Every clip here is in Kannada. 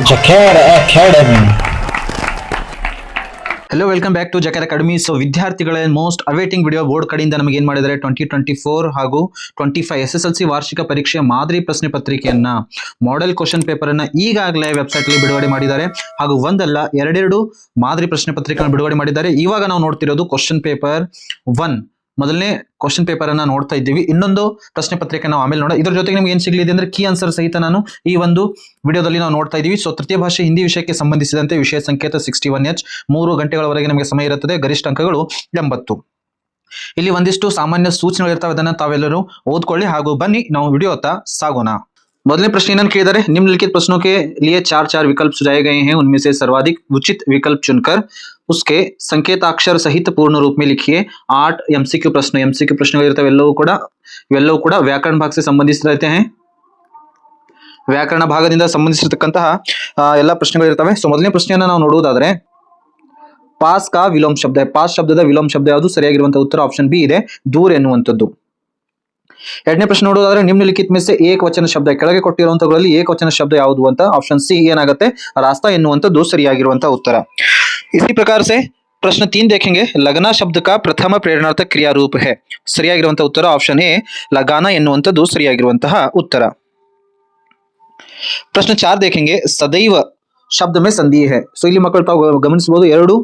Jacar Academy. Hello welcome back to Jacar Academy. So ವಿದ್ಯಾರ್ಥಿಗಳ ಮೋಸ್ಟ್ ಅವೇಟಿಂಗ್ ವಿಡಿಯೋ ಬೋರ್ಡ್ ಕಡೆಯಿಂದ ನಮಗೆ ಏನು ಮಾಡಿದ್ದಾರೆ 2024 ಹಾಗೂ 25 SSLC ವಾರ್ಷಿಕ ಪರೀಕ್ಷೆಯ ಮಾದರಿ ಪ್ರಶ್ನೆ ಪತ್ರಿಕೆಯನ್ನ ಮಾಡೆಲ್ ಕ್ವಶನ್ ಪೇಪರ್ ಅನ್ನ ಈಗಾಗಲೇ ವೆಬ್ಸೈಟ್ ಅಲ್ಲಿ ಬಿಡುಗಡೆ ಮಾಡಿದ್ದಾರೆ. ಹಾಗೂ ಒಂದಲ್ಲ ಎರಡೆರಡು ಮಾದರಿ ಪ್ರಶ್ನೆ ಪತ್ರಿಕೆಗಳನ್ನು ಬಿಡುಗಡೆ ಮಾಡಿದ್ದಾರೆ. ಇವಾಗ ನಾವು ನೋಡ್ತಿರೋದು ಕ್ವಶನ್ ಪೇಪರ್ 1 ಮೊದಲನೇ ಕ್ವಶನ್ ಪೇಪರ್ ಅನ್ನ ನೋಡ್ತಾ ಇದ್ದೀವಿ. ಇನ್ನೊಂದು ಪ್ರಶ್ನೆ ಪತ್ರಿಕೆ ನಾವು ಆಮೇಲೆ ನೋಡ. ಇದ್ರ ಜೊತೆಗೆ ನಿಮ್ಗೆ ಏನ್ ಸಿಗಲಿದೆ ಅಂದ್ರೆ ಕೀ ಆನ್ಸರ್ ಸಹಿತ ನಾನು ಈ ಒಂದು ವಿಡಿಯೋದಲ್ಲಿ ನಾವು ನೋಡ್ತಾ ಇದೀವಿ. ಸೊ ತೃತೀಯ ಭಾಷೆ ಹಿಂದಿ ವಿಷಯಕ್ಕೆ ಸಂಬಂಧಿಸಿದಂತೆ ವಿಷಯ ಸಂಕೇತ 61H 3 ಗಂಟೆಗಳವರೆಗೆ ನಮಗೆ ಸಮಯ ಇರುತ್ತದೆ. ಗರಿಷ್ಠ ಅಂಕಗಳು 80. ಇಲ್ಲಿ ಒಂದಿಷ್ಟು ಸಾಮಾನ್ಯ ಸೂಚನೆಗಳು ಇರ್ತವೆ, ಅದನ್ನ ತಾವೆಲ್ಲರೂ ಓದ್ಕೊಳ್ಳಿ. ಹಾಗೂ ಬನ್ನಿ ನಾವು ವಿಡಿಯೋ ಹತ್ತ ಸಾಗೋಣ. ಮೊದಲನೇ ಪ್ರಶ್ನೆ ಏನನ್ನು ಕೇಳಿದರೆ, निम्नलिखित प्रश्नों के लिए 4 विकल्प सुझाए गए हैं, उनमें से सर्वाधिक उचित विकल्प चुनकर उसके संकेताक्षर सहित पूर्ण रूप में लिखिए. 8 MCQ ಪ್ರಶ್ನೆಗಳು ಇರ್ತವೆ. ಇವೆಲ್ಲವೂ ಕೂಡ ವ್ಯಾಕರಣ ಭಾಗ से ಸಂಬಂಧಿಸಿದ रहते हैं. ವ್ಯಾಕರಣ ಭಾಗದಿಂದ ಸಂಬಂಧಿಸಿರತಕ್ಕಂತಹ ಎಲ್ಲ ಪ್ರಶ್ನೆಗಳು ಇರ್ತವೆ. ಸೊ ಮೊದಲನೇ ಪ್ರಶ್ನೆಯನ್ನ ನಾವು ನೋಡುವುದಾದ್ರೆ, ಪಾಸ್ ಕಾ ವಿಲೋಮ ಶಬ್ದ है. ಪಾಸ್ ಶಬ್ದದ ವಿಲೋಮ ಶಬ್ದ ಯಾವುದು? ಸರಿಯಾಗಿರುವಂತಹ ಉತ್ತರ ಆಪ್ಷನ್ ಬಿ ಇದೆ, ದೂರ ಎನ್ನುವಂಥದ್ದು. ಎರಡನೇ ಪ್ರಶ್ನೆ ನೋಡೋದಾದ್ರೆ, ನಿಮ್ನಲಿಖಿತ में से ಏಕವಚನ ಶಬ್ದ, ಕೆಳಗೆ ಕೊಟ್ಟಿರುವಂತವುಗಳಲ್ಲಿ ಏಕವಚನ ಶಬ್ದ ಯಾವುದು ಅಂತ ಆಪ್ಷನ್ ಸಿ ಏನಾಗುತ್ತೆ, ರಾಸ್ತಾ ಎನ್ನುವಂಥದ್ದು ಸರಿಯಾಗಿರುವಂತಹ ಉತ್ತರ. इसी प्रकार से प्रश्न 3 देखेंगे, लगना शब्द का प्रथಮ ಪ್ರೇರಣಾರ್ಥಕ ಕ್ರಿಯಾ ರೂಪ है. ಸರಿಯಾಗಿರುವಂತಹ ಉತ್ತರ ಆಪ್ಷನ್ ಎ, लगाना ಎನ್ನುವಂಥದ್ದು ಸರಿಯಾಗಿರುವಂತಹ ಉತ್ತರ. ಪ್ರಶ್ನೆ 4 देखेंगे, सदैव शब्द में संधि है. सो ಇಲ್ಲಿ ಮಕ್ಕಳು ತಾವು ಗಮನಿಸಬಹುದು, ಎರಡು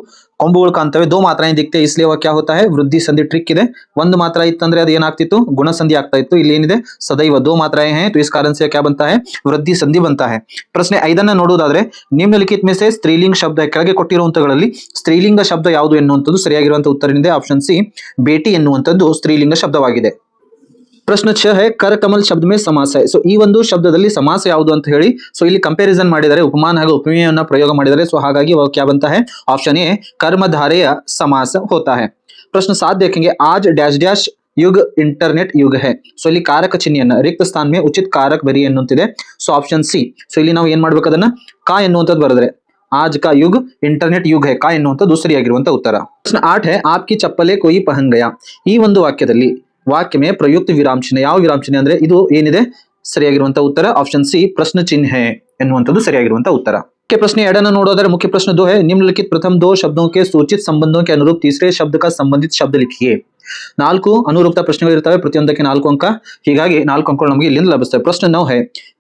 ಕೊಂಬುಗಳು ಕಾಣ್ತವೆ, दो ಮಾತ್ರಾएं दिखते हैं, इसलिए वह क्या होता है, ವೃದ್ಧಿ ಸಂಧಿ ಟ್ರಿಕ್ ಇದೆ. ಒಂದು ಮಾತ್ರ ಇತ್ತಂದ್ರೆ ಅದು ಏನಾಗ್ತಿತ್ತು, ಗುಣ ಸಂಧಿ ಆಗ್ತಾ ಇತ್ತು. ಇಲ್ಲಿ ಏನಿದೆ, सदैव दो ಮಾತ್ರಾएं हैं, तो इस कारण से क्या बनता है, ವೃದ್ಧಿ ಸಂಧಿ बनता है. ಪ್ರಶ್ನೆ 5 ನೋಡುವುದಾದ್ರೆ, ನಿಮ್ನಲಿಖಿತ में से ಸ್ತ್ರೀಲಿಂಗ ಶಬ್ದ, ಕೆಳಗೆ ಕೊಟ್ಟಿರುವಂತಗಳಲ್ಲಿ ಸ್ತ್ರೀಲಿಂಗ ಶಬ್ದ ಯಾವುದು ಎನ್ನುವಂಥದ್ದು ಸರಿಯಾಗಿರುವಂತಹ ಉತ್ತರ ಏನಿದೆ, ಆಪ್ಷನ್ ಸಿ ಬೇಟಿ ಎನ್ನುವಂಥದ್ದು ಸ್ತ್ರೀಲಿಂಗ ಶಬ್ದವಾಗಿದೆ. ಪ್ರಶ್ನೆ 6 है, कर कमल शब्द में समास है. ಸೊ ಈ ಒಂದು ಶಬ್ದದಲ್ಲಿ ಸಮಾಸ ಯಾವುದು ಅಂತ ಹೇಳಿ ಸೊ ಇಲ್ಲಿ ಕಂಪ್ಯಾರಿಸನ್ ಮಾಡಿದರೆ, ಉಪಮಾನ ಹಾಗೂ ಉಪಮೇಯವನ್ನು ಪ್ರಯೋಗ ಮಾಡಿದರೆ. ಸೊ ಹಾಗಾಗಿ वह क्या बनता है, ಆಪ್ಷನ್ ಎ कर्मधारय समास होता है. प्रश्न 7 देखेंगे, आज डैश डैश युग इंटरनेट युग है. ಸೊ ಇಲ್ಲಿ ಕಾರಕ ಚಿಹ್ನೆಯನ್ನ ರಿಕ್ತ ಸ್ಥಾನ में उचित कारक बरी ಎನ್ನುತ್ತಿದೆ. So option C. ಸೊ ಇಲ್ಲಿ ನಾವು ಏನ್ ಮಾಡ್ಬೇಕು, ಅದನ್ನ ಕಾ ಎನ್ನುವಂಥದ್ದು ಬರೆದ್ರೆ आज का युग इंटरनेट युग है, ಕಾ ಎನ್ನುವಂಥದ್ದು ಸರಿಯಾಗಿರುವಂತಹ ಉತ್ತರ. ಪ್ರಶ್ನೆ 8 है, आपकी चप्पले कोई पहन गया. ಈ ಒಂದು ವಾಕ್ಯದಲ್ಲಿ ವಾಕ್ಯ ಮೇ ಪ್ರಯುಕ್ತ ವಿರಾಮ ಚಿಹ್ನೆ, ಯಾವ ವಿರಾಮ ಚಿಹ್ನೆ ಅಂದ್ರೆ ಇದು ಏನಿದೆ, ಸರಿಯಾಗಿರುವಂತಹ ಉತ್ತರ ಆಪ್ಷನ್ ಸಿ ಪ್ರಶ್ನೆ ಚಿಹ್ನೆ ಎನ್ನುವಂಥದ್ದು ಸರಿಯಾಗಿರುವಂತಹ ಉತ್ತರ. मुख्य प्रश्न 2 ನೋಡೋದಾದ್ರೆ, मुख्य प्रश्न 2 है, निम्नलिखित प्रथम 2 शब्दों के सूचित संबंधों के अनुरूप तीसरे शब्द का संबंधित शब्द लिखिए. 4 ಅನುರೂಪ ಪ್ರಶ್ನೆಗಳು ಇರ್ತವೆ, ಪ್ರತಿಯೊಂದಕ್ಕೆ 4 ಅಂಕ. ಹೀಗಾಗಿ 4 ಅಂಕಗಳು ನಮಗೆ ಇಲ್ಲಿಂದ ಲಭಿಸ್ತವೆ. ಪ್ರಶ್ನೆ 9 है,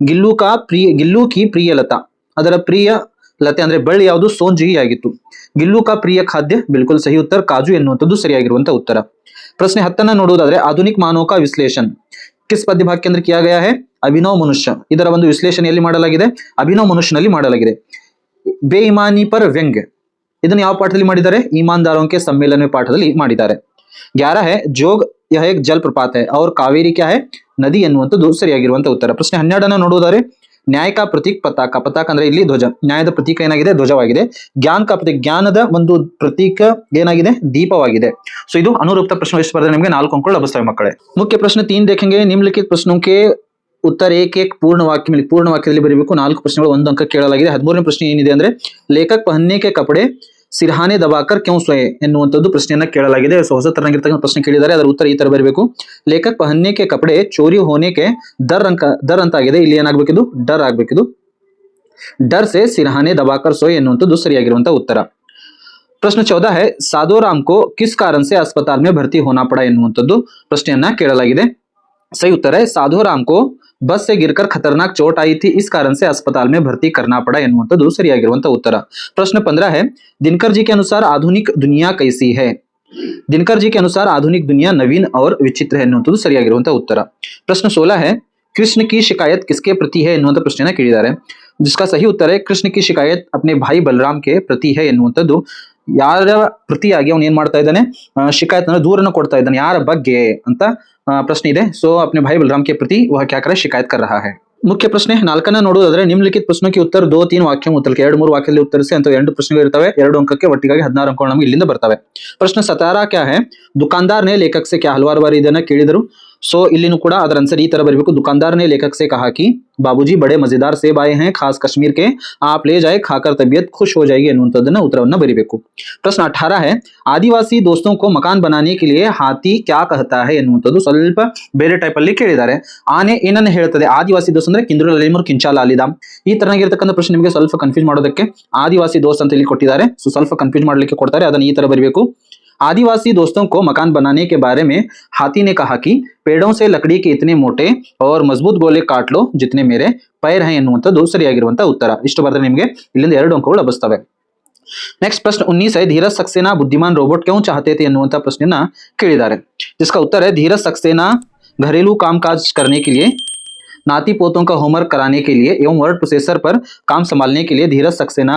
ಗಿಲ್ಲು ಕಿ ಪ್ರಿಯ ಲತಾ. ಅದರ ಪ್ರಿಯ ಲತೆ ಅಂದ್ರೆ ಬಳ್ಳಿ ಯಾವುದು, ಸೋಂಜಿಗಿ ಆಗಿತ್ತು. ಗಿಲ್ಲು ಕಾ ಪ್ರಿಯ ಖಾದ್ಯ, ಬಿಲ್ಕುಲ್ ಸಹಿ ಉತ್ತರ ಕಾಜು ಎನ್ನುವಂಥದ್ದು ಸರಿಯಾಗಿರುವಂತಹ ಉತ್ತರ. ಪ್ರಶ್ನೆ 10 ನೋಡುವುದಾದ್ರೆ, ಆಧುನಿಕ ಮಾನವ का विश्लेषण किस पद्य भाग के अंदर किया गया है, अभिनव मनुष्य. ಇದರ ಒಂದು ವಿಶ್ಲೇಷಣೆಯಲ್ಲಿ ಮಾಡಲಾಗಿದೆ, ಅಭಿನವ ಮನುಷ್ಯನಲ್ಲಿ ಮಾಡಲಾಗಿದೆ. ಬೇಇಮಾನಿ ಪರ್ ವ್ಯಂಗ್ಯ, ಇದನ್ನು ಯಾವ ಪಾಠದಲ್ಲಿ ಮಾಡಿದ್ದಾರೆ, ईमानदारों के सम्मेलन ಪಾಠದಲ್ಲಿ ಮಾಡಿದ್ದಾರೆ. 11 है, जोग यह एक जलप्रपात है और कावेरी क्या है, ನದಿ ಎನ್ನುವಂಥದ್ದು ಸರಿಯಾಗಿರುವಂತಹ ಉತ್ತರ. ಪ್ರಶ್ನೆ 12 ನೋಡುವುದಾದ್ರೆ, ನ್ಯಾಯ ಕಾ ಪ್ರತೀಕ್ ಪತಾಕ. ಪತಾಕ ಅಂದ್ರೆ ಇಲ್ಲಿ ಧ್ವಜ, ನ್ಯಾಯದ ಪ್ರತೀಕ ಏನಾಗಿದೆ, ಧ್ವಜವಾಗಿದೆ. ಜ್ಞಾನ ಕಾ ಪ್ರತೀಕ, ಜ್ಞಾನದ ಒಂದು ಪ್ರತೀಕ ಏನಾಗಿದೆ, ದೀಪವಾಗಿದೆ. ಸೊ ಇದು ಅನುರೂಪ ಪ್ರಶ್ನೆ ಸ್ಪರ್ಧೆ ನಿಮಗೆ 4 ಅಂಕಗಳು ಲಭಿಸ್ತವೆ ಮಕ್ಕಳೇ. ಮುಖ್ಯ ಪ್ರಶ್ನೆ 3 देखेंगे, निम्नलिखित प्रश्नों के उत्तर एक पूर्ण वाक्य में, पूर्ण वाक्यದಲ್ಲಿ ಬರೀಬೇಕು. 4 ಪ್ರಶ್ನೆಗಳು 1 ಅಂಕ ಕೇಳಲಾಗಿದೆ. 13ನೇ ಪ್ರಶ್ನೆ ಏನಿದೆ ಅಂದ್ರೆ, ಲೇಖಕ್ ಪಹನ್ನೆ ಕೆ ಕಪಡೆ ಸಿರಹಾನೆ ದಬಾಕರ್ ಕ್ಯೂ ಸೋಯೆ ಎನ್ನುವಂಥದ್ದು ಪ್ರಶ್ನೆಯನ್ನ ಕೇಳಲಾಗಿದೆ. ಸೊ ಹೊಸ ತರನಾಗಿರ್ತಕ್ಕಂಥ ಪ್ರಶ್ನೆ ಕೇಳಿದ್ದಾರೆ, ಅದರ ಉತ್ತರ ಈ ತರ ಬರಬೇಕು. ಲೇಖಕ್ ಪಹನ್ನೆ ಕೆ ಕಪಡೆ ಚೋರಿ ಹೋನೆ ಕೆ ದರ್ ಅಂತ ಆಗಿದೆ, ಇಲ್ಲಿ ಏನಾಗಬೇಕಿದು, ಡರ್ ಆಗ್ಬೇಕಿದು. ಡರ್ ಸೆ ಸಿರಹಾನೆ ದಬಾಕರ್ ಸೋಯೆ ಎನ್ನುವಂಥದ್ದು ಸರಿಯಾಗಿರುವಂತಹ ಉತ್ತರ. ಪ್ರಶ್ನೆ 14 है, साधोराम को किस कारण से अस्पताल में भर्ती होना पड़ा ಎನ್ನುವಂಥದ್ದು ಪ್ರಶ್ನೆಯನ್ನ ಕೇಳಲಾಗಿದೆ. सही उत्तर है, साधोराम को बस से गिरकर खतरनाक चोट आई थी, इस कारण से अस्पताल में भर्ती करना पड़ा ಎನ್ನುವಂಥದ್ದು ಸರಿಯಾಗಿರುವಂತಹ ಉತ್ತರ. प्रश्न 15 है, दिनकर जी के अनुसार आधुनिक दुनिया कैसी है. दिनकर जी के अनुसार आधुनिक दुनिया नवीन और विचित्र है ಎನ್ನುವಂಥದ್ದು ಸರಿಯಾಗಿರುವಂತಹ ಉತ್ತರ. प्रश्न 16 है, कृष्ण की शिकायत किसके प्रति है ಎನ್ನುವಂಥ ಪ್ರಶ್ನೆಯನ್ನ ಕೇಳಿದ್ದಾರೆ. जिसका सही उत्तर है, कृष्ण की शिकायत अपने भाई बलराम के प्रति है ಎನ್ನುವಂಥದ್ದು. ಯಾರ ಪ್ರತಿಯಾಗಿ ಅವನು ಏನ್ ಮಾಡ್ತಾ ಇದ್ದಾನೆ, ಶಿಕಾಯತ್ ಅಂದ್ರೆ ದೂರನ್ನು ಕೊಡ್ತಾ ಇದ್ದಾನೆ, ಯಾರ ಬಗ್ಗೆ ಅಂತ ಪ್ರಶ್ನೆ ಇದೆ. ಸೊ अपने भाई बलराम के प्रति वह क्या कर शिकायत कर रहा है. ಮುಖ್ಯ ಪ್ರಶ್ನೆ 4 ನೋಡುವುದಾದ್ರೆ, ನಿಮ್ನಲಿಖಿತ ಪ್ರಶ್ನೆ के उत्तर 2-3 ವಾಕ್ಯ ಉತ್ತರಕ್ಕೆ 2-3 ವಾಕ್ಯದಲ್ಲಿ ಉತ್ತರಿಸಿ ಅಂತ 2 ಪ್ರಶ್ನೆಗಳು ಇರ್ತವೆ. 2 ಅಂಕಕ್ಕೆ ಒಟ್ಟಿಗಾಗಿ 16 ಅಂಕಗಳು ನಮಗೆ ಇಲ್ಲಿಂದ ಬರ್ತವೆ. ಪ್ರಶ್ನೆ 17 क्या है, दुकानदार ने लेखक से क्या, ಹಲವಾರು ಬಾರಿ ಇದನ್ನ ಕೇಳಿದರು. सो इल्लीनू ಕೂಡ ಅದರ आंसर ಈ ತರ ಬರಬೇಕು. दुकानदार ने लेखक से कहा कि बाबूजी बड़े मजेदार सेब आए हैं खास कश्मीर के, आप ले जाए खाकर तबीयत खुश हो जाएगी ಅನ್ನುವಂಥದ್ದನ್ನ ಉತ್ತರವನ್ನ ಬರಿಬೇಕು. ಪ್ರಶ್ನೆ 18 है आदिवासी दोस्तों को मकान बनाने के लिए हाथी क्या कहता है ಎನ್ನುವಂಥದ್ದು ಸ್ವಲ್ಪ ಬೇರೆ ಟೈಪ್ ಅಲ್ಲಿ ಕೇಳಿದ್ದಾರೆ. ಆನೆ ಏನನ್ನ ಹೇಳ್ತದೆ? ಆದಿವಾಸಿ ದೋಸ್ತ್ ಅಂದ್ರೆ ಕಿಂದ್ರು ಲಲಿಮುರ್ ಕಿಂಚಾಲ ಅಲಿದ. ಈ ತರನಾಗಿರ್ತಕ್ಕಂಥ ಪ್ರಶ್ನೆ ನಿಮಗೆ ಸ್ವಲ್ಪ ಕನ್ಫ್ಯೂಸ್ ಮಾಡೋದಕ್ಕೆ ಆದಿವಾಸಿ ದೋಸ್ತ್ ಅಂತ ಇಲ್ಲಿ ಕೊಟ್ಟಿದ್ದಾರೆ. ಸೊ ಸ್ವಲ್ಪ ಕನ್ಫ್ಯೂಸ್ ಮಾಡ್ಲಿಕ್ಕೆ ಕೊಡ್ತಾರೆ, ಅದನ್ನ ಈ ತರ ಬರಿಬೇಕು. आदिवासी दोस्तों को मकान बनाने के बारे में हाथी ने कहा कि पेड़ों से लकड़ी के इतने मोटे और मजबूत गोले काट लो जितने मेरे पैर हैं ಎನ್ನುವಂಥದ್ದು ಸರಿಯಾಗಿರುವಂತಹ ಉತ್ತರ. ಇಷ್ಟು ಬರೆದ್ರೆ ನಿಮಗೆ ಇಲ್ಲಿಂದ 2 ಅಂಕಗಳು ಲಭಿಸ್ತವೆ. नेक्स्ट प्रश्न 19 है धीरज सक्सेना बुद्धिमान रोबोट क्यों चाहते थे ಎನ್ನುವಂತಹ ಪ್ರಶ್ನೆಯನ್ನ ಕೇಳಿದ್ದಾರೆ. जिसका उत्तर है धीरज सक्सेना घरेलू कामकाज करने के लिए, नाती पोतों का होमवर्क कराने के लिए एवं वर्ड प्रोसेसर पर काम संभालने के लिए धीरज सक्सेना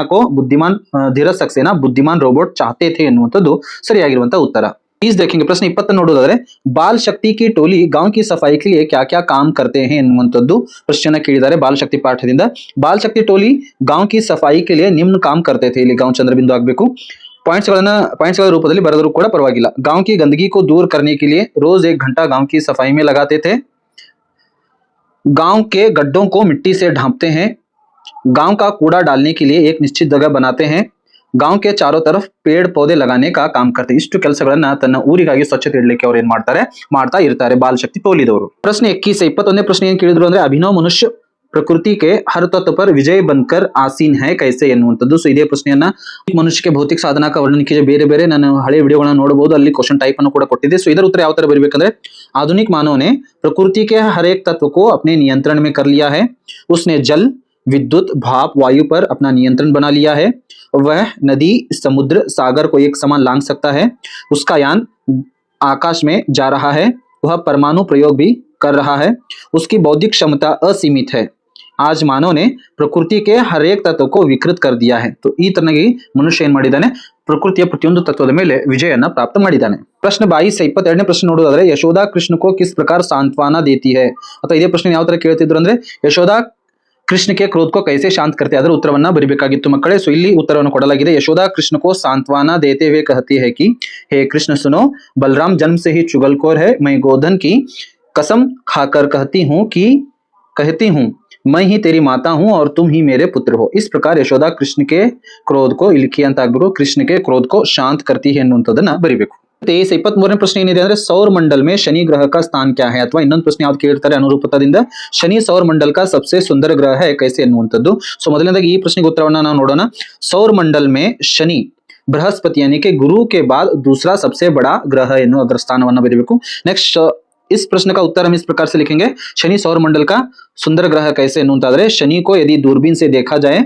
बुद्धिमान रोबोट चाहते थे ಎನ್ನುವಂಥದ್ದು ಸರಿಯಾಗಿರುವಂತಹ ಉತ್ತರ. प्लीज देखेंगे प्रश्न 20 ನೋಡೋದಾದ್ರೆ बाल शक्ति की टोली गांव की सफाई के लिए क्या क्या काम करते हैं ಎನ್ನುವಂಥದ್ದು ಪ್ರಶ್ನೆಯನ್ನ ಕೇಳಿದ್ದಾರೆ ಬಾಲ್ ಶಕ್ತಿ ಪಾಠದಿಂದ. बाल शक्ति टोली गांव की सफाई के लिए निम्न काम करते थे. ಇಲ್ಲಿ गांव ಚಂದ್ರಬಿಂದು ಆಗಬೇಕು. पॉइंट्स ರೂಪದಲ್ಲಿ ಬರೆದರೂ ಕೂಡ ಪರವಾಗಿಲ್ಲ. गांव की गंदगी को दूर करने के लिए रोज 1 घंटा गांव की सफाई में लगाते थे, गांव के गड्ढों को मिट्टी से ढांपते हैं, गांव का कूड़ा डालने के लिए एक निश्चित जगह बनाते हैं, गांव के चारों तरफ पेड़ पौधे लगाने का काम करते. ಇಷ್ಟು ಕೆಲಸಗಳನ್ನ ತನ್ನ ಊರಿಗಾಗಿ ಸ್ವಚ್ಛತೆ ಇಡಲಿಕ್ಕೆ ಅವರು ಏನ್ ಮಾಡ್ತಾ ಇರ್ತಾರೆ ಬಾಲ್ ಶಕ್ತಿ ಟೋಲಿದವರು. ಪ್ರಶ್ನೆ 21 21ನೇ ಪ್ರಶ್ನೆ ಏನ್ ಕೇಳಿದ್ರು ಅಂದ್ರೆ ಅಭಿನವ್ ಮನುಷ್ಯ प्रकृति के हर तत्व पर विजय बनकर आसीन है कैसे ಎನ್ನುವಂಥದ್ದು. ಸೊ ಇದೇ ಪ್ರಶ್ನೆಯನ್ನ ಮನುಷ್ಯಕ್ಕೆ ಭೌತಿಕ ಸಾಧನಕ ವರ್ಣನಿಕೆ ಬೇರೆ ನಾನು ಹಳೆ ವಿಡಿಯೋಗಳನ್ನ ನೋಡಬಹುದು, ಅಲ್ಲಿ ಕ್ವಶನ್ ಟೈಪ್ ಅನ್ನು ಕೂಡ ಕೊಟ್ಟಿದೆ. ಸೊ ಇದರ ಉತ್ತರ ಯಾವ ತರ ಬರಬೇಕಂದ್ರೆ आधुनिक मानव ने प्रकृति के हर एक तत्व को अपने नियंत्रण में कर लिया है, उसने जल विद्युत भाप वायु पर अपना नियंत्रण बना लिया है, वह नदी समुद्र सागर को एक समान लांघ सकता है, उसका यान आकाश में जा रहा है, वह परमाणु प्रयोग भी कर रहा है, उसकी बौद्धिक क्षमता असीमित है, आज मानव ने प्रकृति के हर एक तत्व को विकृत कर दिया है. तो ಈ ತರನಾಗಿ ಮನುಷ್ಯ ಏನ್ ಮಾಡಿದಾನೆ ಪ್ರಕೃತಿಯ ಪ್ರತಿಯೊಂದು ತತ್ವದ ಮೇಲೆ ವಿಜಯನ್ನ ಪ್ರಾಪ್ತ ಮಾಡಿದಾನೆ. ಪ್ರಶ್ನೆ 22 22ನೇ ಪ್ರಶ್ನೆ ನೋಡೋದಾದ್ರೆ ಯಶೋदा कृष्ण को किस प्रकार सांत्वना देती है, ಅಥವಾ ಇದೇ ಪ್ರಶ್ನೆ ಯಾವ ತರ ಕೇಳ್ತಿದ್ರು ಅಂದ್ರೆ ಯಶೋदा कृष्ण के क्रोध को कैसे शांत करते हैं ಅದರ ಉತ್ತರವನ್ನ ಬರಿಬೇಕಾಗಿತ್ತು ಮಕ್ಕಳೇ. ಸೊ ಇಲ್ಲಿ ಉತ್ತರವನ್ನು ಕೊಡಲಾಗಿದೆ. यशोदा कृष्ण को सांत्वना देते हुए कहती है कि हे कृष्ण सुनो, बलराम जन्म से ही चुगलखोर है, मैं गोधन की कसम खाकर कहती हूँ मैं ही तेरी माता हूं और तुम ही मेरे पुत्र हो. इस प्रकार यशोदा कृष्ण के क्रोध को इलिखी ಅಂತ ಆಗಬೇಕು, कृष्ण के क्रोध को शांत करती है ಅನ್ನುವಂಥದ್ದನ್ನ ಬರಿಬೇಕು. 23ನೇ ಪ್ರಶ್ನೆ ಏನಿದೆ ಅಂದ್ರೆ सौर मंडल में शनि ग्रह का स्थान क्या है, ಅಥವಾ ಇನ್ನೊಂದು ಪ್ರಶ್ನೆ ಯಾವ್ದು ಕೇಳ್ತಾರೆ ಅನುರೂಪತದಿಂದ शनि सौर मंडल का सबसे सुंदर ग्रह है कैसे ಅನ್ನುವಂಥದ್ದು. ಸೊ ಮೊದಲನೇದಾಗಿ ಈ ಪ್ರಶ್ನೆಗೆ ಉತ್ತರವನ್ನ ನಾವು ನೋಡೋಣ. सौर मंडल में शनि बृहस्पति यानी कि गुरु के बाद दूसरा सबसे बड़ा ग्रह ಎನ್ನುವ ಅದರ ಸ್ಥಾನವನ್ನ ಬರಿಬೇಕು. ನೆಕ್ಸ್ಟ್ इस प्रश्न का उत्तर हम इस प्रकार से लिखेंगे शनि सौर मंडल का सुंदर ग्रह कैसे ಎನ್ನುವಂತಾದ್ರೆ शनि को यदि दूरबीन से देखा जाए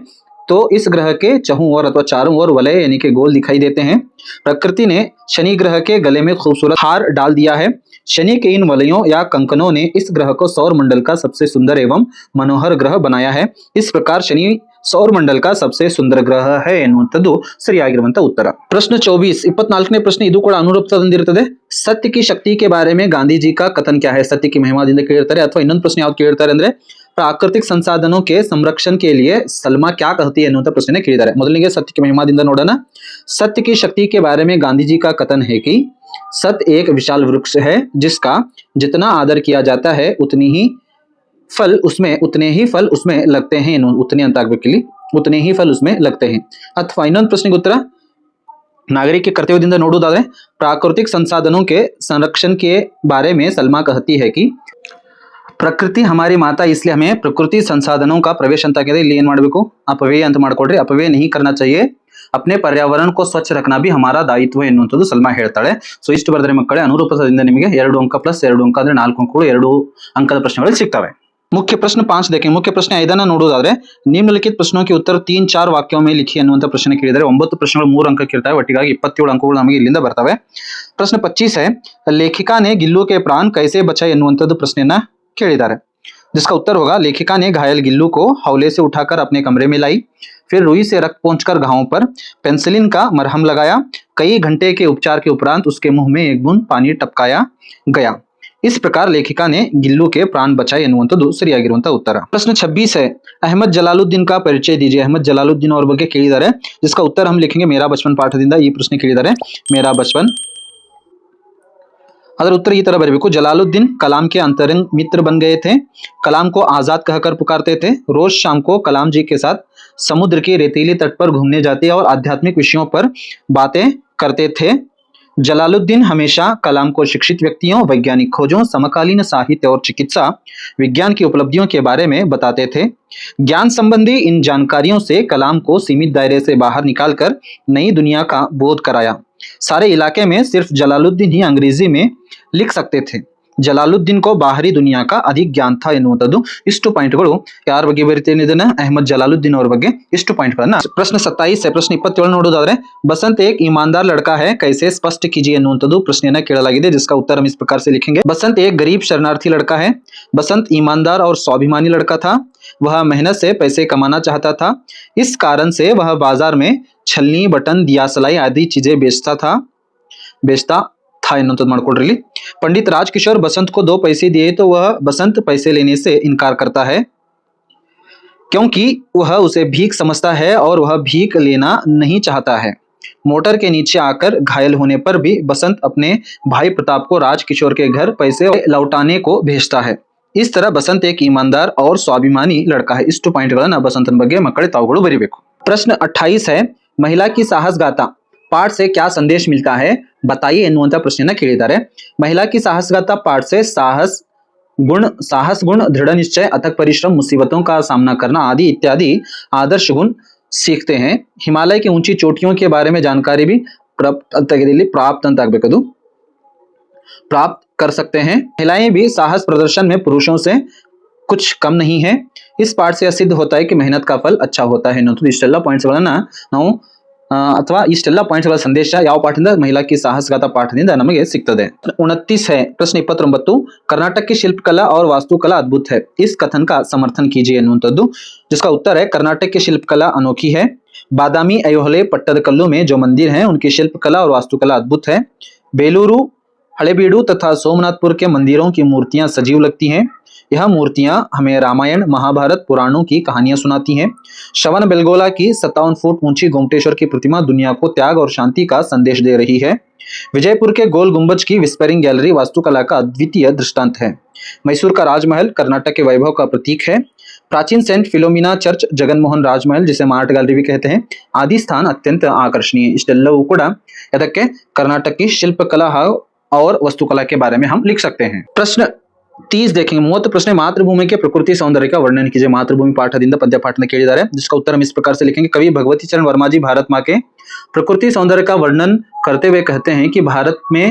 तो इस ग्रह के चहुं ओर अथवा चारों ओर वलय यानी कि गोल दिखाई देते हैं. प्रकृति ने शनि ग्रह के गले में खूबसूरत हार डाल दिया है. शनि के इन वलयों या कंकनों ने इस ग्रह को सौर मंडल का सबसे सुंदर एवं मनोहर ग्रह बनाया है. इस प्रकार शनि सौर मंडल का सबसे सुंदर ग्रह है ಎನ್ನುವಂಥದ್ದು ಸರಿಯಾಗಿರುವಂತಹ ಉತ್ತರ. ಪ್ರಶ್ನೆ 24 24ನೇ ಪ್ರಶ್ನೆ ಇದು ಕೂಡ ಅನುರೂಪದಿಂದಿರುತ್ತದೆ. सत्य की शक्ति के बारे में गांधी जी का कथन क्या है, सत्य की महिमाದಿಂದ ಕೇಳಿರ್ತಾರೆ. ಅಥವಾ ಇನ್ನೊಂದು ಪ್ರಶ್ನೆ ಯಾವ್ದು ಕೇಳಿರ್ತಾರೆ ಅಂದ್ರೆ प्राकृतिक संसाधनों के संरक्षण के लिए सलमा क्या कहती है ಎನ್ನುವಂತ ಪ್ರಶ್ನೆ ಕೇಳಿದ್ದಾರೆ. ಮೊದಲಿಗೆ सत्य की महिमाದಿಂದ ನೋಡೋಣ. सत्य की शक्ति के बारे में गांधी जी का कथन है कि सत्य एक विशाल वृक्ष है जिसका जितना आदर किया जाता है उतने ही फल उसमें लगते हैं. उतने ಅಂತ ಆಗಬೇಕು ಇಲ್ಲಿ, उतने ही फल उसमें लगते हैं. ಅಥವಾ ಇನ್ನೊಂದು ಪ್ರಶ್ನೆಗೆ ಉತ್ತರ नागरिक के कर्तव्यದಿಂದ ನೋಡುವುದಾದ್ರೆ प्राकृतिक संसाधनों के संरक्षण के बारे में सलमा कहती है कि प्रकृति हमारी माता इसलिए हमें प्रकृति संसाधनों का प्रवेश ಅಂತ ಆಗಿದೆ. ಇಲ್ಲಿ ಏನು ಮಾಡಬೇಕು अपव्यय ಅಂತ ಮಾಡ್ಕೊಡ್ರಿ. अपव्यय नहीं करना चाहिए, अपने पर्यावरण को स्वच्छ रखना भी हमारा दायित्व ಎನ್ನುವಂಥದ್ದು ಸಲ್ಮಾ ಹೇಳ್ತಾಳೆ. ಸೊ ಇಷ್ಟು ಬರೆದ್ರೆ ಮಕ್ಕಳೇ ಅನುರೂಪದಿಂದ ನಿಮಗೆ 2 ಅಂಕ ಪ್ಲಸ್ 2 ಅಂಕ ಅಂದ್ರೆ 4 ಅಂಕಗಳು 2 अंकದ ಪ್ರಶ್ನೆಗಳು ಸಿಗ್ತವೆ. मुख्य प्रश्न 5 देखें. मुख्य प्रश्न 5 ನೋಡುವುದಾದ್ರೆ निम्नलिखित प्रश्नों के उत्तर 3-4 वाक्यों में लिखी ಅನ್ನುವಂತ ಪ್ರಶ್ನೆ ಕೇಳಿದರೆ 9 ಪ್ರಶ್ನೆಗಳು 3 ಅಂಕಕ್ಕೆ ಇರ್ತವೆ. ಒಟ್ಟಿಗಾಗಿ 27 ಅಂಕಗಳು ನಮಗೆ ಇಲ್ಲಿಂದ ಬರ್ತವೆ. ಪ್ರಶ್ನೆ 25 है लेखिका ने गिल्लू के प्राण कैसे बचाए ಎನ್ನುವಂತದ್ದು ಪ್ರಶ್ನೆಯನ್ನ ಕೇಳಿದ್ದಾರೆ. जिसका उत्तर होगा लेखिका ने घायल गिल्लू को हौले से उठाकर अपने कमरे में लाई, फिर रुई से रक्त पोंछकर घावों पर पेंसिलिन का मरहम लगाया, कई घंटे के उपचार के उपरांत उसके मुंह में एक बूंद पानी टपकाया गया. इस प्रकार लेखिका ने गिल्लू के प्राण बचाए ಎನ್ನುವಂತದ್ದು ಸರಿಯಾಗಿರುವಂತ ಉತ್ತರ. प्रश्न 26 है अहमद जलालुद्दीन का परिचय दीजिए. अहमद जलालुद्दीन ಅವ್ರ ಬಗ್ಗೆ ಕೇಳಿದ್ದಾರೆ. जिसका उत्तर हम लिखेंगे मेरा बचपन ಪಾಠದಿಂದ. ಈ ಪ್ರಶ್ನೆ ಕೇಳಿದ್ದಾರೆ मेरा बचपन. ಅದರ उत्तर ಈ ತರ बरेಬೇಕು। जलालुद्दीन कलाम के अंतरंग मित्र बन गए थे, कलाम को आजाद कहकर पुकारते थे, रोज शाम को कलाम जी के साथ समुद्र के रेतीले तट पर घूमने जाते और आध्यात्मिक विषयों पर बातें करते थे। जलालुद्दीन हमेशा कलाम को शिक्षित व्यक्तियों, वैज्ञानिक खोजों, समकालीन साहित्य और चिकित्सा विज्ञान की उपलब्धियों के बारे में बताते थे। ज्ञान संबंधी इन जानकारियों से कलाम को सीमित दायरे से बाहर निकालकर नई दुनिया का बोध कराया। सारे इलाके में सिर्फ जलालुद्दीन ही अंग्रेजी में लिख सकते थे। ಜಲಾಲುದ್ದೀನ್ ಕೋ ಬಾಹರಿ ದುನಿಯಾ ಕಾ ಅಧಿಕ್ ಜ್ಞಾನ ಥಾ ಎನ್ನುವಂಥದ್ದು ಇಷ್ಟು ಪಾಯಿಂಟ್ಗಳು ಯಾರ ಬಗ್ಗೆ ಬರೀತೇನೆ ಇದನ್ನ ಅಹಮದ್ ಜಲಾಲುದ್ದೀನ್ ಅವರ ಬಗ್ಗೆ ಇಷ್ಟು ಪಾಯಿಂಟ್ಗಳನ್ನ ಪ್ರಶ್ನೆ 27 ಪ್ರಶ್ನೆ 27 ನೋಡೋದಾದ್ರೆ बसंत एक ईमानदार लड़का है कैसे स्पष्ट कीजिए ಎನ್ನುವಂಥದ್ದು ಪ್ರಶ್ನೆಯನ್ನ ಕೇಳಲಾಗಿದೆ जिसका उत्तर हम इस प्रकार से लिखेंगे। बसंत एक गरीब शरणार्थी लड़का है। बसंत ईमानदार और स्वाभिमानी लड़का था। वह मेहनत से पैसे कमाना चाहता था, इस कारण से वह बाजार में छलनी, बटन, दिया सलाई आदि चीजें बेचता था एन्नुವಂಥದ್ದು ಮಾಡ್ಕೊಳ್ರಿ ಇಲ್ಲಿ। पंडित राजकिशोर बसंत को 2 पैसे दिए तो वह बसंत पैसे लेने से इनकार करता है क्योंकि वह उसे भीख समझता है और वह भीख लेना नहीं चाहता है। मोटर के नीचे आकर घायल होने पर भी बसंत अपने भाई प्रताप को राजकिशोर के घर पैसे लौटाने को भेजता है। इस तरह बसंत एक ईमानदार और स्वाभिमानी लड़का है। इಷ್ಟು ಪಾಯಿಂಟ್ಗಳನ್ನು बसंतನ ಬಗ್ಗೆ ಮಕ್ಕಳೇ ತಾವುಗಳು ಬರಿಬೇಕು। प्रश्न 28 है महिला की साहसगाथा पाठ से क्या संदेश मिलता है बताइए ಎನ್ನುವಂತ ಪ್ರಶ್ನೆಯನ್ನ ಕೇಳಿದ್ದಾರೆ। महिला की साहसगाथा पाठ से साहस गुण, दृढ़ निश्चय, अथक परिश्रम, मुसीबतों का सामना करना आदि इत्यादि आदर्श गुण सीखते हैं। हिमालय की ऊंची चोटियों के बारे में जानकारी भी प्राप्त कर सकते हैं। महिलाएं भी साहस प्रदर्शन में पुरुषों से कुछ कम नहीं है। इस पाठ से सिद्ध होता है कि मेहनत का फल अच्छा होता है। ಇಷ್ಟೆಲ್ಲ ಪಾಯಿಂಟ್ಸ್ ಗಳನ್ನ ನಾವು ಅಥವಾ ಇಷ್ಟೆಲ್ಲ ಪಾಯಿಂಟ್ಸ್ ಗಳ ಸಂದೇಶ ಯಾವ ಪಾಠದಿಂದ महिला की साहसगाथा ಪಾಠದಿಂದ ನಮಗೆ ಸಿಗ್ತದೆ। 29 है प्रश्न 29 कर्नाटक की शिल्पकला और वास्तुकला अद्भुत है, इस कथन का समर्थन कीजिए ಎನ್ನುವಂಥದ್ದು जिसका उत्तर है कर्नाटक की शिल्पकला अनोखी है। बादामी ऐहोले पट्टदकल्लू में जो मंदिर हैं उनकी शिल्पकला और वास्तुकला अद्भुत है। बेलूरू, हलेबीडू तथा सोमनाथपुर के मंदिरों की मूर्तियां सजीव लगती हैं। यह मूर्तियां हमें रामायण, महाभारत, पुराणों की कहानियां सुनाती हैं। श्रवण बेलगोला की 57 फुट ऊंची गोमटेश्वर की प्रतिमा दुनिया को त्याग और शांति का संदेश दे रही है। विजयपुर के गोल गुंबज की विस्परिंग गैलरी वास्तुकला का अद्वितीय दृष्टांत है। मैसूर का राजमहल कर्नाटक के वैभव का प्रतीक है। प्राचीन सेंट फिलोमिना चर्च, जगनमोहन राजमहल जिसे मार्ट गैलरी भी कहते हैं, आदि स्थान अत्यंत आकर्षणीय। इष्टेಲ್ಲವೂ ಕೂಡ ಇದಕ್ಕೆ कर्नाटक की शिल्पकला और वास्तुकला के बारे में हम लिख सकते हैं। प्रश्न 30 देखेंगे। 30 प्रश्न मातृभूमि के प्रकृति सौंदर्य का वर्णन कीजिए। मातृभूमि पाठದಿಂದ पद्य पाठನ ಕೇಳಿದ್ದಾರೆ जिसका उत्तर हम इस प्रकार से लिखेंगे। कवि भगवती चरण वर्मा जी भारत माँ के प्रकृति सौंदर्य का वर्णन करते हुए कहते हैं कि भारत में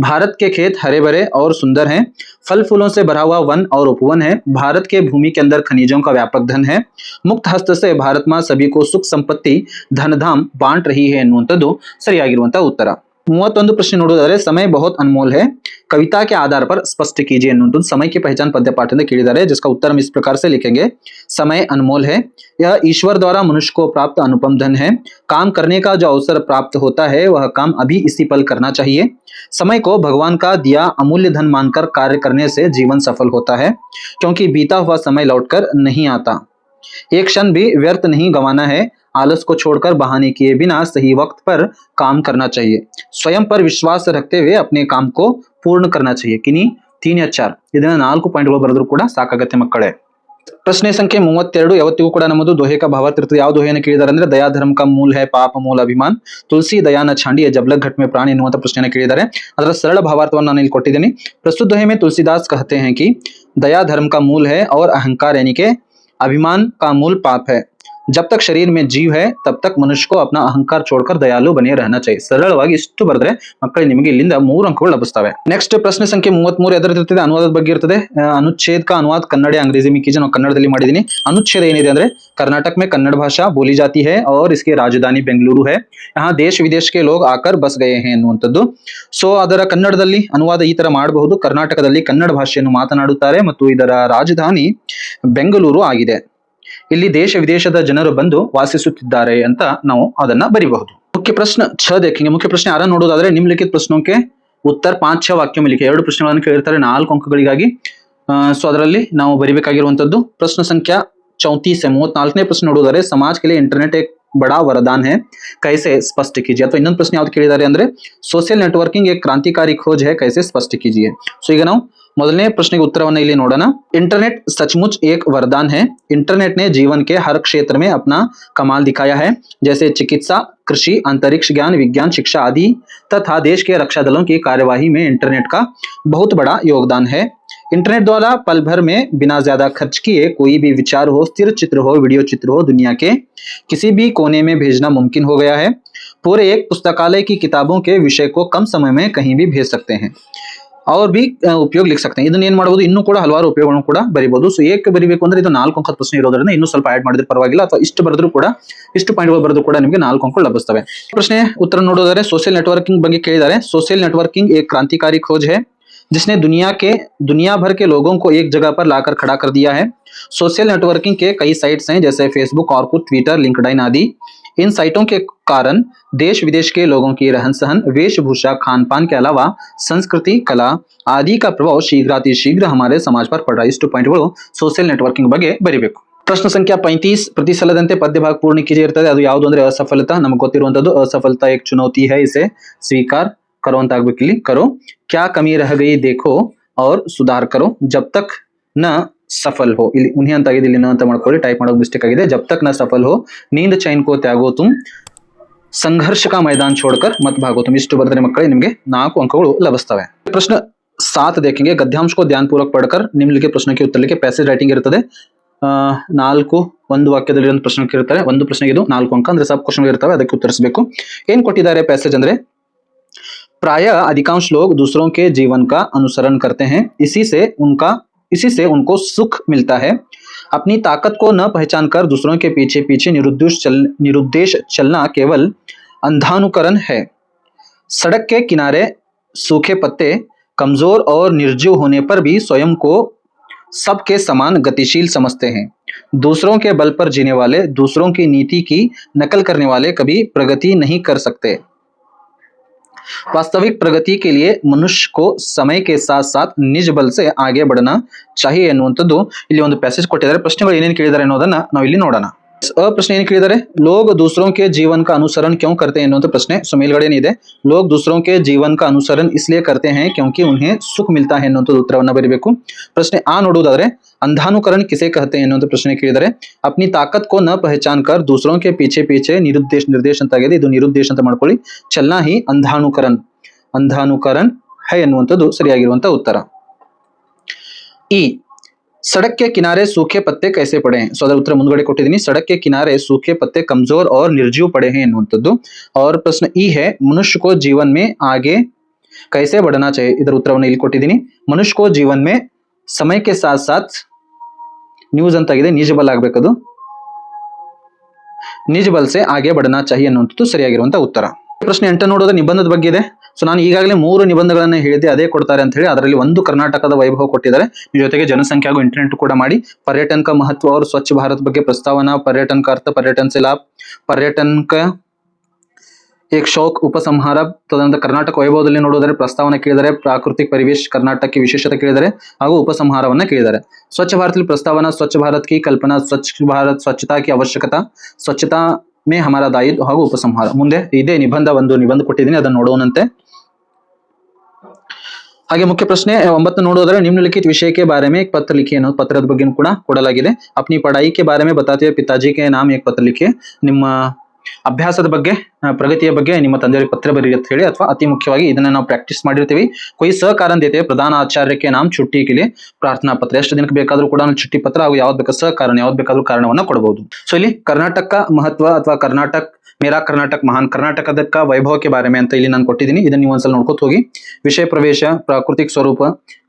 भारत के खेत हरे भरे और सुंदर हैं, फल फूलों से भरा हुआ वन और उपवन है। भारत के भूमि के अंदर खनिजों का व्यापक धन है। मुक्त हस्त से भारत माँ सभी को सुख संपत्ति धन धाम बांट रही है ಎನ್ನುವಂಥದ್ದು ಸರಿಯಾಗಿರುವಂತಹ ಉತ್ತರ। 31 प्रश्न ನೋಡೋದಾದ್ರೆ समय बहुत अनमोल है, कविता के आधार पर स्पष्ट कीजिए ಎನ್ನುವಂಥದ್ದು समय की पहचान पद्य पाठದಿಂದ ಕೇಳಿದ್ದಾರೆ जिसका उत्तर हम इस प्रकार से लिखेंगे। समय अनमोल है, यह ईश्वर द्वारा मनुष्य को प्राप्त अनुपम धन है। काम करने का जो अवसर प्राप्त होता है वह काम अभी इसी पल करना चाहिए। समय को भगवान का दिया अमूल्य धन मानकर कार्य करने से जीवन सफल होता है, क्योंकि बीता हुआ समय लौटकर नहीं आता। एक क्षण भी व्यर्थ नहीं गंवाना है। आलस को छोड़कर बहाने किए बिना सही वक्त पर काम करना चाहिए। स्वयं पर विश्वास रखते हुए अपने काम को पूर्ण करना चाहिए। किन्हीं 3 या 4 ಇದನ್ನ 4 ಪಾಯಿಂಟ್ಗಳು ಬರೆದ್ರು ಕೂಡ ಸಾಕಾಗುತ್ತೆ ಮಕ್ಕಳೇ। ಪ್ರಶ್ನೆ ಸಂಖ್ಯೆ 32 ಯಾವತ್ತಿಗೂ ಕೂಡ ನಮ್ಮದು ದೋಹೆ का ಭಾವಾರ್ಥ ಇರ್ತದೆ। ಯಾವ ದೋಹೆಯನ್ನು ಕೇಳಿದ್ದಾರೆ ಅಂದ್ರೆ दया धर्म का मूल है, पाप मूल अभिमान, तुलसी दया न छांडी जब लग घट में प्राण ಎನ್ನುವಂತ ಪ್ರಶ್ನೆಯನ್ನು ಕೇಳಿದ್ದಾರೆ। ಅದರ ಸರಳ ಭಾವಾರ್ಥವನ್ನು ನಾನು ಇಲ್ಲಿ ಕೊಟ್ಟಿದ್ದೀನಿ। प्रस्तुत दोहे में तुलसीदास कहते हैं कि दया धर्म का मूल है और अहंकार यानी के अभिमान का मूल पाप है। जब तक शरीर में जीव है तब तक मनुष्य को अपना अहंकार छोड़कर दयालु बने रहना चाहिए। ಸರಳವಾಗಿ ಇಷ್ಟು ಬರೆದ್ರೆ ಮಕ್ಕಳಿಗೆ ನಿಮಗೆ ಇಲ್ಲಿಂದ 3 ಅಂಕಗಳು ಲಭಿಸುತ್ತವೆ। ನೆಕ್ಸ್ಟ್ ಪ್ರಶ್ನೆ ಸಂಖ್ಯೆ 33 ಎದರ ಇರ್ತದೆ ಅನುವಾದದ ಬಗ್ಗೆ ಇರ್ತದೆ। अनुच्छेद का अनुवाद कन्नड़ या अंग्रेजी में कीजिए। ನಾವು ಕನ್ನಡದಲ್ಲಿ ಮಾಡಿದೀನಿ। अनुच्छेद ಏನಿದೆ ಅಂದ್ರೆ कर्नाटक में कन्नड़ भाषा बोली जाती है और इसकी राजधानी बेंगलुरु है। यहाँ देश विदेश के लोग आकर बस गए हैं ಎನ್ನುವಂಥದ್ದು। ಸೊ ಅದರ ಕನ್ನಡದಲ್ಲಿ ಅನುವಾದ ಈ ತರ ಮಾಡಬಹುದು। ಕರ್ನಾಟಕದಲ್ಲಿ ಕನ್ನಡ ಭಾಷೆಯನ್ನು ಮಾತನಾಡುತ್ತಾರೆ ಮತ್ತು ಇದರ ರಾಜಧಾನಿ ಬೆಂಗಳೂರು ಆಗಿದೆ। ಇಲ್ಲಿ ದೇಶ ವಿದೇಶದ ಜನರು ಬಂದು ವಾಸಿಸುತ್ತಿದ್ದಾರೆ ಅಂತ ನಾವು ಅದನ್ನ ಬರಿಬಹುದು। मुख्य प्रश्न 6 देखेंगे। मुख्य प्रश्न 6 ನೋಡೋದಾದ್ರೆ निम्नलिखित प्रश्नों के उत्तर 5-6 वाक्यों में लिखे। 2 ಪ್ರಶ್ನೆಗಳನ್ನು ಕೇಳಿರ್ತಾರೆ 4 ಅಂಕಗಳಿಗಾಗಿ। ಸೊ ಅದರಲ್ಲಿ ನಾವು ಬರಿಬೇಕಾಗಿರುವಂತದ್ದು प्रश्न संख्या 34 है। 34ನೇ प्रश्न ನೋಡೋದಾದ್ರೆ समाज के लिए इंटरनेट एक बड़ा वरदान है, कैसे स्पष्ट कीजिए। ಅಥವಾ ಇನ್ನೊಂದು ಪ್ರಶ್ನೆ ಯಾವ್ದು ಕೇಳಿದ್ದಾರೆ ಅಂದ್ರೆ ಸೋಷಿಯಲ್ ನೆಟ್ವರ್ಕಿಂಗ್ एक क्रांतिकारी खोज है, कैसे स्पष्ट कीजिए। सो ಈಗ ನಾವು ಮೊದಲನೇ ಪ್ರಶ್ನೆಗೆ ಉತ್ತರವನ್ನು ಇಲ್ಲಿ ನೋಡೋಣ। इंटरनेट सचमुच एक वरदान है। इंटरनेट ने जीवन के हर क्षेत्र में अपना कमाल दिखाया है, जैसे चिकित्सा, कृषि, अंतरिक्ष ज्ञान, विज्ञान, शिक्षा आदि तथा देश के रक्षा दलों की कार्यवाही में इंटरनेट का बहुत बड़ा योगदान है। इंटरनेट द्वारा पल भर में बिना ज्यादा खर्च किए कोई भी विचार हो, स्थिर चित्र हो, वीडियो चित्र हो, दुनिया के किसी भी कोने में भेजना मुमकिन हो गया है। पूरे एक पुस्तकालय की किताबों के विषय को कम समय में कहीं भी भेज सकते हैं और भी ಉಪಯೋಗ ಲಿಖ सकते हैं। ಇದನ್ನ ಏನ್ ಮಾಡಬಹುದು, ಇನ್ನೂ ಕೂಡ ಹಲವಾರು ಉಪಯೋಗಗಳನ್ನು ಕೂಡ ಬರಿಬಹುದು। ಸೊ ಏಕೆ ಬರಿಬೇಕು ಅಂದ್ರೆ ಇದು 4 ಅಂಕದ ಪ್ರಶ್ನೆ ಇರೋದ್ರಿಂದ ಇನ್ನೂ ಸ್ವಲ್ಪ ಆಡ್ ಮಾಡಿದ್ರೆ ಪರವಾಗಿಲ್ಲ, ಅಥವಾ ಇಷ್ಟು ಬರೆದ್ರು ಕೂಡ, ಇಷ್ಟು ಪಾಯಿಂಟ್ಗಳು ಬರೆದ್ರು ಕೂಡ ನಿಮಗೆ 4 ಅಂಕಗಳು ಲಭಿಸ್ತವೆ। ಪ್ರಶ್ನೆ ಉತ್ತರ ನೋಡೋದಾದ್ರೆ ಸೋಷಿಯಲ್ ನೆಟ್ವರ್ಕಿಂಗ್ ಬಗ್ಗೆ ಕೇಳಿದ್ದಾರೆ। सोशल नेटवर्किंग एक क्रांतिकारी खोज है जिसने दुनिया भर के लोगों को एक जगह पर लाकर खड़ा कर दिया है। सोशल नेटवर्किंग के कई साइट्स हैं, जैसे फेसबुक, ऑर्कुट, ट्विटर, लिंक्डइन आदि। इन साइटों के कारण देश विदेश के लोगों की रहन सहन, वेशभूषा, खान पान के अलावा संस्कृति, कला आदि का प्रभाव शीघ्र हमारे समाज पर पड़ रहा है। इಷ್ಟು ಪಾಯಿಂಟ್ಗಳು ಸೋಷಿಯಲ್ ನೆಟ್ವರ್ಕಿಂಗ್ ಬಗ್ಗೆ ಬರಿಬೇಕು। ಪ್ರಶ್ನೆ ಸಂಖ್ಯಾ 35 ಪ್ರತಿ ಸಲದಂತೆ ಪದ್ಯ ಭಾಗ ಪೂರ್ಣ कीजिए ಇರ್ತದೆ। ಅದು ಯಾವುದು ಅಂದ್ರೆ ಅಸಫಲತಾ, ನಮಗೆ ಗೊತ್ತಿರುವಂತದ್ದು ಅಸಫಲತಾ एक चुनौती है, इसे स्वीकार करो ಅಂತ ಆಗ್ಬೇಕು ಇಲ್ಲಿ। करो क्या कमी रह गई देखो और सुधार करो जब तक न सफल हो। ಇಲ್ಲಿ ಉನ್ಹಿ ಅಂತ ಆಗಿದೆ, ಇಲ್ಲಿ ನ ಅಂತ ಮಾಡ್ಕೊಳ್ಳಿ, ಟೈಪ್ ಮಾಡೋದು ಮಿಸ್ಟೇಕ್ ಆಗಿದೆ। जब तक न सफल हो नींद चैन को त्यागो तुम, संघर्ष का मैदान छोड़कर मत भागो तुम। ಇಷ್ಟು ಬರೆದ್ರೆ ಮಕ್ಕಳೇ ನಿಮಗೆ 4 ಅಂಕಗಳು ಲಭಿಸ್ತವೆ। ಪ್ರಶ್ನೆ 7 देखेंगे। गद्यांश को ध्यानपूर्वक पढ़कर निम्नलिखित प्रश्न के उत्तर लिखे। पैसेज राइटिंग ಇರುತ್ತದೆ। 4 ಒಂದು ವಾಕ್ಯದಲ್ಲಿ ಒಂದು ಪ್ರಶ್ನೆ ಕೇಳ್ತಾರೆ, ಒಂದು ಪ್ರಶ್ನೆಗೆ ಇದು 4 ಅಂಕ, ಅಂದ್ರೆ ಸಬ್ ಕ್ವೆಶ್ಚನ್ ಇರ್ತವೆ, ಅದಕ್ಕೆ ಉತ್ತರಿಸಬೇಕು। ಏನ್ ಕೊಟ್ಟಿದ್ದಾರೆ ಪ್ಯಾಸೇಜ್ ಅಂದ್ರೆ, प्रायः अधिकांश लोग दूसरों के जीवन का अनुसरण करते हैं, इसी से उनको सुख मिलता है। अपनी ताकत को न पहचान कर दूसरों के पीछे पीछे निरुद्देश चलना केवल अंधानुकरण है। सड़क के किनारे सूखे पत्ते कमजोर और निर्जीव होने पर भी स्वयं को सबके समान गतिशील समझते हैं। दूसरों के बल पर जीने वाले, दूसरों की नीति की नकल करने वाले कभी प्रगति नहीं कर सकते। वास्तविक प्रगति के लिए मनुष्य को समय के साथ साथ निज बल से आगे बढ़ना चाहिए ಎನ್ನುವಂಥದ್ದು ಇಲ್ಲಿ ಒಂದು ಪ್ಯಾಸೇಜ್ ಕೊಟ್ಟಿದ್ದಾರೆ। ಪ್ರಶ್ನೆಗಳು ಏನೇನು ಕೇಳಿದ್ದಾರೆ ಅನ್ನೋದನ್ನ ನಾವು ಇಲ್ಲಿ ನೋಡೋಣ। ಪ್ರಶ್ನೆ ಏನು ಕೇಳಿದ್ದಾರೆ, लोग दूसरों के जीवन का अनुसरण क्यों करते हैं ಎನ್ನುವಂಥ ಪ್ರಶ್ನೆ। ಸೊ ಮೇಲ್ಗಡೆ ಏನಿದೆ, लोग दूसरों के जीवन का अनुसरण इसलिए करते हैं क्योंकि उन्हें सुख मिलता है ಎನ್ನುವಂಥದ್ದು ಉತ್ತರವನ್ನ ಬರೀಬೇಕು। ಪ್ರಶ್ನೆ ಆ ನೋಡುವುದಾದ್ರೆ अंधानुकरण किसे कहते हैं ಎನ್ನುವಂಥ ಪ್ರಶ್ನೆ ಕೇಳಿದರೆ, अपनी ताकत को न पहचान कर दूसरों के पीछे पीछे निर्देश ಅಂತ ಆಗಿದೆ, ಇದು ನಿರುದ್ದೇಶ ಅಂತ ಮಾಡ್ಕೊಳ್ಳಿ, चलना ही अंधानुकरण है ಎನ್ನುವಂಥದ್ದು ಸರಿಯಾಗಿರುವಂತ ಉತ್ತರ। ಈ सड़क के किनारे सूखे पत्ते कैसे पड़े हैं, सो ಅದರ ಉತ್ತರ ಮುಂದುಗಡೆ ಕೊಟ್ಟಿದ್ದೀನಿ। सड़क के किनारे सूखे पत्ते कमजोर और निर्जीव पड़े हैं ಎನ್ನುವಂಥದ್ದು। और प्रश्न ई है, मनुष्य को जीवन में आगे कैसे बढ़ना चाहिए, ಇದರ ಉತ್ತರವನ್ನು ಇಲ್ಲಿ ಕೊಟ್ಟಿದ್ದೀನಿ। मनुष्य को जीवन में समय के साथ साथ ನ್ಯೂಸ್ ಅಂತ ಆಗಿದೆ, ನಿಜ ಬಲ ಆಗಬೇಕದು, ನಿಜ ಬಲ್ ಸೆ ಆಗೆ ಬಡನಾ चाहिए ಅನ್ನುವಂಥದ್ದು ಸರಿಯಾಗಿರುವಂತ ಉತ್ತರ। ಪ್ರಶ್ನೆ 8 ನೋಡೋದು ನಿಬಂಧದ ಬಗ್ಗೆ ಇದೆ। ಸೊ ನಾನು ಈಗಾಗಲೇ 3 ನಿಬಂಧಗಳನ್ನ ಹೇಳಿದೆ, ಅದೇ ಕೊಡ್ತಾರೆ ಅಂತ ಹೇಳಿ, ಅದರಲ್ಲಿ ಒಂದು ಕರ್ನಾಟಕದ ವೈಭವ ಕೊಟ್ಟಿದ್ದಾರೆ, ಜೊತೆಗೆ ಜನಸಂಖ್ಯೆ ಹಾಗೂ ಇಂಟರ್ನೆಟ್ ಕೂಡ ಮಾಡಿ, पर्यटन का महत्व और स्वच्छ भारत ಬಗ್ಗೆ ಪ್ರಸ್ತಾವನಾ, पर्यटन का अर्थ, पर्यटन से लाभ, पर्यटन का एक शौक, उपसंहाರ, ತದನಂತರ ಕರ್ನಾಟಕ ವೈಭವದಲ್ಲಿ ನೋಡೋದಾದ್ರೆ ಪ್ರಸ್ತಾವನೆ ಕೇಳಿದರೆ, ಪ್ರಾಕೃತಿಕ ಪರಿವೇಶ, ಕರ್ನಾಟಕ ವಿಶೇಷತೆ ಕೇಳಿದರೆ ಹಾಗೂ ಉಪಸಂಹಾರವನ್ನ ಕೇಳಿದ್ದಾರೆ। स्वच्छ भारत प्रस्तावना, स्वच्छ भारत की कल्पना, स्वच्छ भारत, स्वच्छता की आवश्यकता, स्वच्छता में हमारा दायित्व ಹಾಗೂ ಉಪಸಂಹಾರ। ಮುಂದೆ ಇದೇ ನಿಬಂಧ ನಿಬಂಧ ಕೊಟ್ಟಿದ್ದೀನಿ, ಅದನ್ನು ನೋಡೋಣಂತೆ। ಹಾಗೆ ಮುಖ್ಯ ಪ್ರಶ್ನೆ 9 ನೋಡೋದಾದ್ರೆ, निम्नलिखित विषय के बारे में एक पत्र लिखिए ಅನ್ನೋ ಪತ್ರದ ಬಗ್ಗೆ ಕೂಡ ಕೊಡಲಾಗಿದೆ। अपनी पढ़ाई के बारे में बताते हुए पिताजी के नाम एक पत्र लिखिए। ನಿಮ್ಮ ಅಭ್ಯಾಸದ ಬಗ್ಗೆ, ಪ್ರಗತಿಯ ಬಗ್ಗೆ ನಿಮ್ಮ ತಂದೆಯವರಿಗೆ ಪತ್ರ ಬರೀರಿ ಅಂತ ಹೇಳಿ, ಅಥವಾ ಅತಿ ಮುಖ್ಯವಾಗಿ ಇದನ್ನ ನಾವು ಪ್ರಾಕ್ಟೀಸ್ ಮಾಡಿರ್ತೀವಿ, कोई सहकारण देते हैं, प्रधान आचार्य के नाम छुट्टी के लिए प्रार्थना पत्र, ಎಷ್ಟು ದಿನಕ್ಕೆ ಬೇಕಾದರೂ ಕೂಡ छुट्टी पत्र ಹಾಗೂ ಯಾವ್ದು ಬೇಕಾದ್ರೂ ಸಹಕಾರಣ, ಯಾವ್ದು ಬೇಕಾದ್ರೂ ಕಾರಣವನ್ನ ಕೊಡಬಹುದು। ಸೊ ಇಲ್ಲಿ ಕರ್ನಾಟಕ ಮಹತ್ವ ಅಥವಾ ಕರ್ನಾಟಕ मेरा कर्नाटक महान, कर्नाटकದ वैभव के बारे में ಅಂತ ಇಲ್ಲಿ ನಾನು ಕೊಟ್ಟಿದ್ದೀನಿ, ಇದನ್ನ ನೀವು ಒಂದ್ಸಲ ನೋಡ್ಕೊತ ಹೋಗಿ। विषय प्रवेश, प्राकृतिक स्वरूप,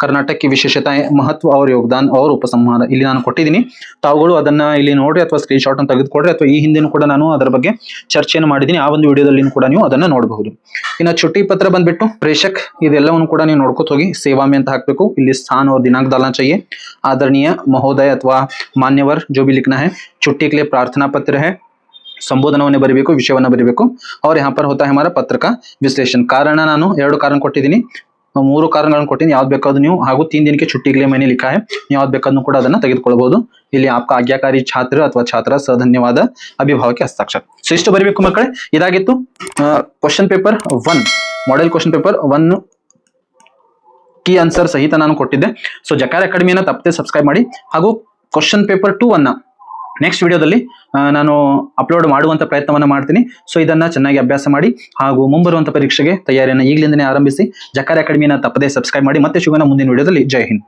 कर्नाटक की विशेषताएं, महत्व और योगदान और उपसंहार ಇಲ್ಲಿ ನಾನು ಕೊಟ್ಟಿದ್ದೀನಿ। ತಾವುಗಳು ಅದನ್ನ ಇಲ್ಲಿ ನೋಡಿ ಅಥವಾ ಸ್ಕ್ರೀನ್ ಶಾಟ್ ಅನ್ನು ತೆಗೆದುಕೊಂಡ್ರೆ, ಅಥವಾ ಈ ಹಿಂದೆನೂ ಕೂಡ ನಾನು ಅದರ ಬಗ್ಗೆ ಚರ್ಚೆಯನ್ನು ಮಾಡಿದ್ದೀನಿ, ಆ ಒಂದು ವಿಡಿಯೋದಲ್ಲಿ ಕೂಡ ನೀವು ಅದನ್ನ ನೋಡಬಹುದು। ಇನ್ನು छुट्टी पत्र ಬಂದ್ಬಿಟ್ಟು प्रेषक, ಇದೆಲ್ಲವನ್ನು ಕೂಡ ನೀವು ನೋಡ್ಕೊತ ಹೋಗಿ। सेवा में ಅಂತ ಹಾಕಬೇಕು, ಇಲ್ಲಿ स्थान और दिनांक डालना चाहिए। आदरणीय महोदय अथवा मान्यवर जो भी लिखना है। छुट्टी के लिए प्रार्थना पत्र है, ಸಂಬೋಧನವನ್ನೇ ಬರೀಬೇಕು, ವಿಷಯವನ್ನ ಬರೀಬೇಕು। और यहाँ पर होता है हमारा पत्र का विश्लेषण। कारण ನಾನು 2 कारण ಕೊಟ್ಟಿದ್ದೀನಿ, ಮೂರು ಕಾರಣಗಳನ್ನು ಕೊಟ್ಟಿನಿ, ಯಾವ್ದು ಬೇಕಾದ್ರೂ ನೀವು, ಹಾಗೂ 3 दिन के छुट्टी के लिए मैंने लिखा है, ನೀವು ಯಾವ್ದು ಬೇಕಾದ್ರೂ ಕೂಡ ಅದನ್ನ ತೆಗೆದುಕೊಳ್ಳಬಹುದು. ಇಲ್ಲಿ आपका आज्ञाकारी छात्र ಅಥವಾ ಛಾತ್ರ ಧನ್ಯವಾದ ಅಭಿಭಾವಕ್ಕೆ ಹಸ್ತಾಕ್ಷರ. ಸೊ ಇಷ್ಟು ಬರೀಬೇಕು ಮಕ್ಕಳೇ. ಇದಾಗಿತ್ತು question paper 1 model question paper 1 key answer ಸಹಿತ ನಾನು ಕೊಟ್ಟಿದ್ದೆ. ಸೊ ಜಕಾರ ಅಕಾಡೆಮಿಯನ್ನ ತಪ್ಪದೆ ಸಬ್ಸ್ಕ್ರೈಬ್ ಮಾಡಿ, ಹಾಗೂ ಕ್ವಶನ್ ಪೇಪರ್ 2 ಅನ್ನ ನೆಕ್ಸ್ಟ್ ವಿಡಿಯೋದಲ್ಲಿ ನಾನು ಅಪ್ಲೋಡ್ ಮಾಡುವಂತ ಪ್ರಯತ್ನವನ್ನ ಮಾಡ್ತೀನಿ. ಸೊ ಇದನ್ನ ಚೆನ್ನಾಗಿ ಅಭ್ಯಾಸ ಮಾಡಿ, ಹಾಗೂ ಮುಂಬರುವಂತ ಪರೀಕ್ಷೆಗೆ ತಯಾರಿಯನ್ನು ಈಗಲಿಂದನೇ ಆರಂಭಿಸಿ. ಜಕಾರ ಅಕಾಡೆಮಿಯನ್ನ ತಪ್ಪದೆ ಸಬ್ಸ್ಕ್ರೈಬ್ ಮಾಡಿ. ಮತ್ತೆ ಸಿಗೋಣ ಮುಂದಿನ ವಿಡಿಯೋದಲ್ಲಿ. ಜೈ ಹಿಂದ್.